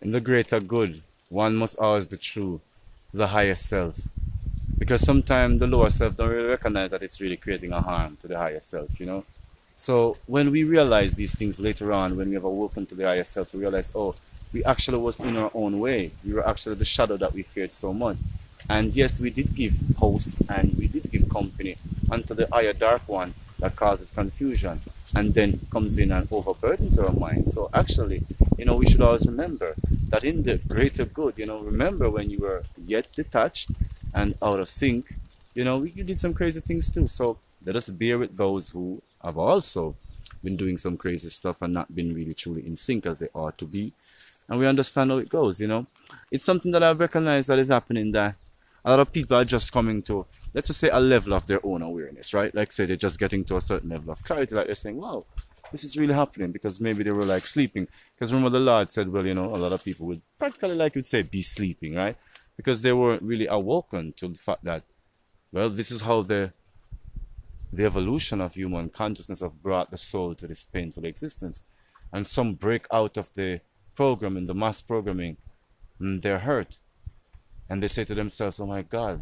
in the greater good, one must always be true to the higher self. Because sometimes the lower self don't really recognize that it's really creating a harm to the higher self, you know? So when we realize these things later on, when we have awoken to the higher self, we realize, oh, we actually was in our own way. We were actually the shadow that we feared so much. And yes, we did give host and we did give company unto the higher dark one that causes confusion and then comes in and overburdens our mind. So actually, we should always remember that in the greater good, remember when you were yet detached and out of sync, you did some crazy things too. So let us bear with those who have also been doing some crazy stuff and not been really truly in sync as they ought to be. And we understand how it goes. It's something that I've recognized that is happening, that a lot of people are just coming to, let's just say, a level of their own awareness, right? Like say they're just getting to a certain level of clarity, like they're saying, wow, this is really happening, because maybe they were like sleeping. Because remember the Lord said, well, a lot of people would practically, like you'd say, be sleeping, right? Because they weren't really awoken to the fact that, well, this is how the evolution of human consciousness have brought the soul to this painful existence. And some break out of the programming, the mass programming, and they're hurt. And they say to themselves, oh my God,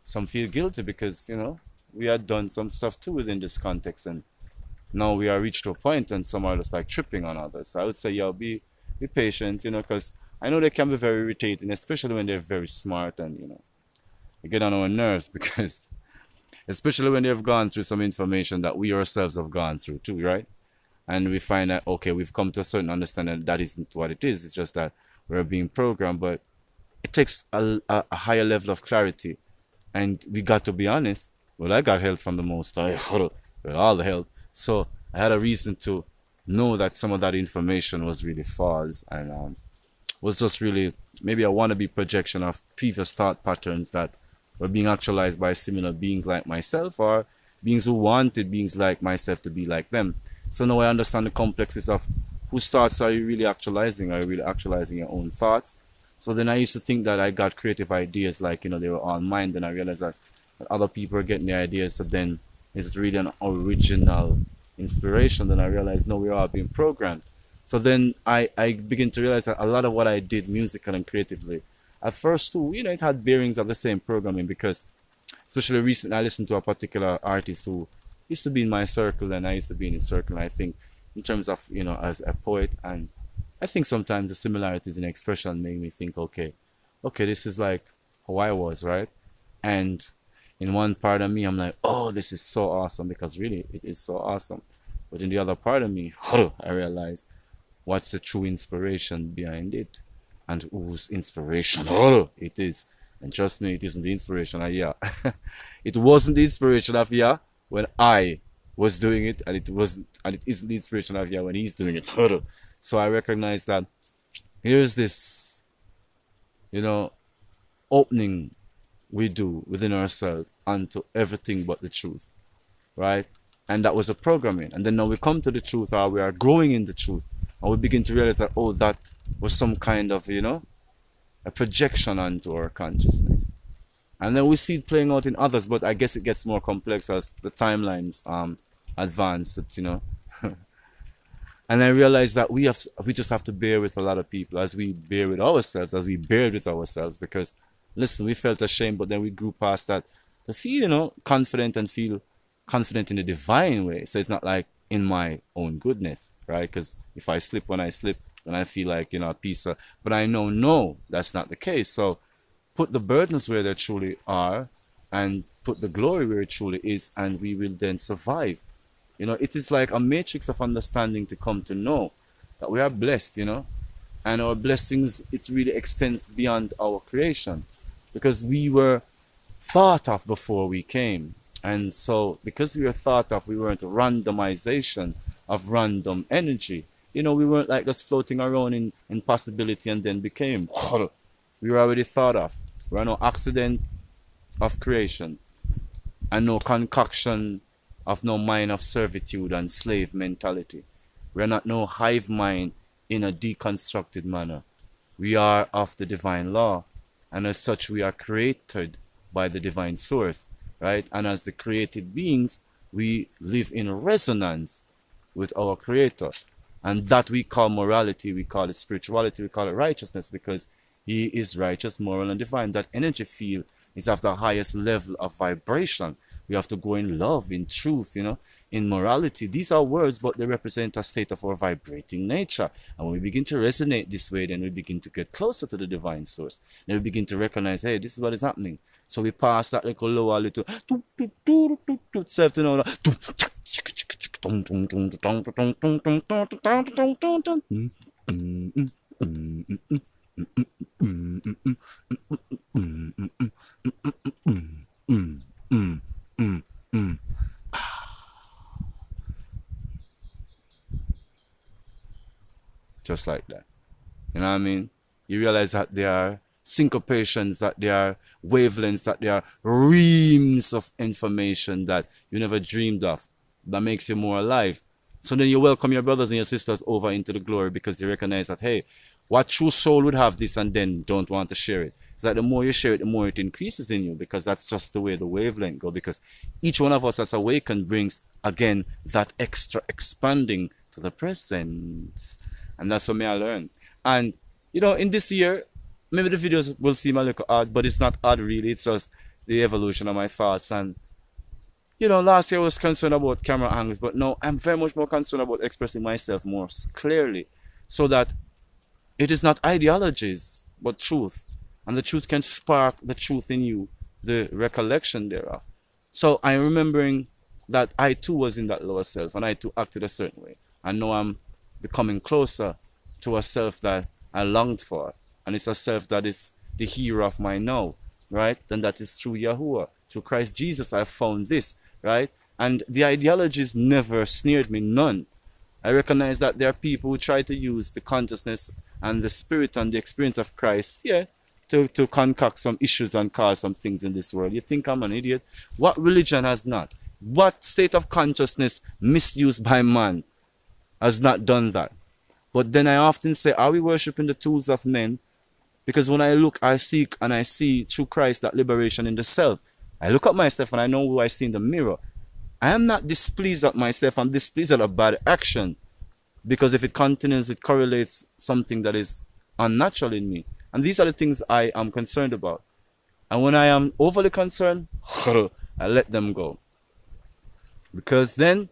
some feel guilty because, we had done some stuff too within this context. And now we are reached to a point and some are just like tripping on others. So I would say, be patient, because I know they can be very irritating, especially when they're very smart and, they get on our nerves because especially when they've gone through some information that we ourselves have gone through too, right? And we find that, okay, we've come to a certain understanding that isn't what it is. It's just that we're being programmed, but it takes a higher level of clarity. And we got to be honest. Well, I got help from the Most High, with all the help. So I had a reason to know that some of that information was really false and was just really maybe a wannabe projection of previous thought patterns that were being actualized by similar beings like myself, or beings who wanted beings like myself to be like them. So now I understand the complexes of whose thoughts are you really actualizing? Are you really actualizing your own thoughts? So then I used to think that I got creative ideas like, they were all mine. Then I realized that other people are getting the ideas. So then it's really an original inspiration. Then I realized, no, we're all being programmed. So then I begin to realize that a lot of what I did musically and creatively, at first too, it had bearings of the same programming, because especially recently I listened to a particular artist who used to be in my circle and I used to be in his circle. And I think in terms of, as a poet, and I think sometimes the similarities in expression make me think, okay, this is like how I was, right? And in one part of me, I'm like, oh, this is so awesome, because really it is so awesome. But in the other part of me, I realize what's the true inspiration behind it and whose inspiration it is. And trust me, it isn't the inspiration of Yah. It wasn't the inspiration of Yah when I was doing it, and it isn't the inspiration of Yah when he's doing it. So I recognize that here's this, opening we do within ourselves unto everything but the truth, right? And that was a programming. And then now we come to the truth, or we are growing in the truth, and we begin to realize that, oh, that was some kind of, a projection onto our consciousness. And then we see it playing out in others, but I guess it gets more complex as the timelines advance, and I realized that we just have to bear with a lot of people as we bear with ourselves, because listen, we felt ashamed, but then we grew past that to feel, confident and feel confident in the divine way. So it's not like in my own goodness, right? Because if I slip when I slip, then I feel like, a piece of, but I know, no, that's not the case. So put the burdens where they truly are and put the glory where it truly is, and we will then survive. It is like a matrix of understanding to come to know that we are blessed, and our blessings, it really extends beyond our creation, because we were thought of before we came. And so because we were thought of, we weren't a randomization of random energy. We weren't like just floating around in possibility and then became. We were already thought of. We are no accident of creation, and no concoction of no mind of servitude and slave mentality. We are not no hive mind in a deconstructed manner. We are of the divine law, and as such we are created by the divine source, right? And as the created beings, we live in resonance with our creator. And that we call morality, we call it spirituality, we call it righteousness, because he is righteous, moral, and divine. That energy field is of the highest level of vibration. We have to go in love, in truth, in morality. These are words, but they represent a state of our vibrating nature. And when we begin to resonate this way, then we begin to get closer to the divine source. Then we begin to recognize, hey, this is what is happening. So we pass that little lower, little self to know. Just like that. You know what I mean? You realize that there are syncopations, that there are wavelengths, that there are reams of information that you never dreamed of, that makes you more alive. So then you welcome your brothers and your sisters over into the glory, because you recognize that, hey, what true soul would have this and then don't want to share it? It's like the more you share it, the more it increases in you, because that's just the way the wavelength goes. Because each one of us that's awakened brings, again, that extra expanding to the presence. And that's what I learned. And, in this year, maybe the videos will seem a little odd, but it's not odd really. It's just the evolution of my thoughts. And, last year I was concerned about camera angles, but no, I'm very much more concerned about expressing myself more clearly, so that it is not ideologies, but truth. And the truth can spark the truth in you, the recollection thereof. So I'm remembering that I too was in that lower self, and I too acted a certain way. And now I'm becoming closer to a self that I longed for. And it's a self that is the hero of my now, right? And that is through Yahuwah. Through Christ Jesus, I found this, right? And the ideologies never sneered me, none. I recognize that there are people who try to use the consciousness and the spirit and the experience of Christ, to concoct some issues and cause some things in this world. You think I'm an idiot? What religion has not? What state of consciousness misused by man has not done that? But then I often say, are we worshiping the tools of men? Because when I look, I seek, and I see through Christ that liberation in the self. I look at myself and I know who I see in the mirror. I am not displeased at myself. I'm displeased at a bad action. Because if it continues, it correlates something that is unnatural in me. And these are the things I am concerned about. And when I am overly concerned, I let them go. Because then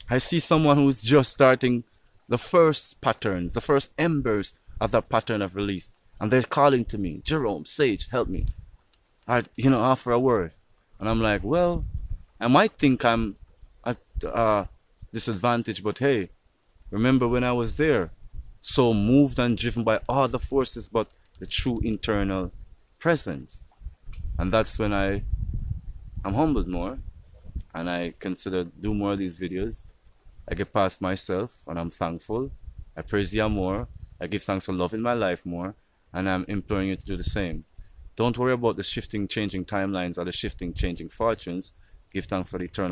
I see someone who's just starting the first patterns, the first embers of that pattern of release. And they're calling to me, Jerome, Sage, help me. I, offer a word. And I'm like, well, I might think I'm at disadvantage, but hey, remember when I was there, so moved and driven by all the forces but the true internal presence. And that's when I'm humbled more, and I consider do more of these videos. I get past myself, and I'm thankful. I praise Yah more. I give thanks for love in my life more, and I'm imploring you to do the same. Don't worry about the shifting, changing timelines or the shifting, changing fortunes. Give thanks for the eternal.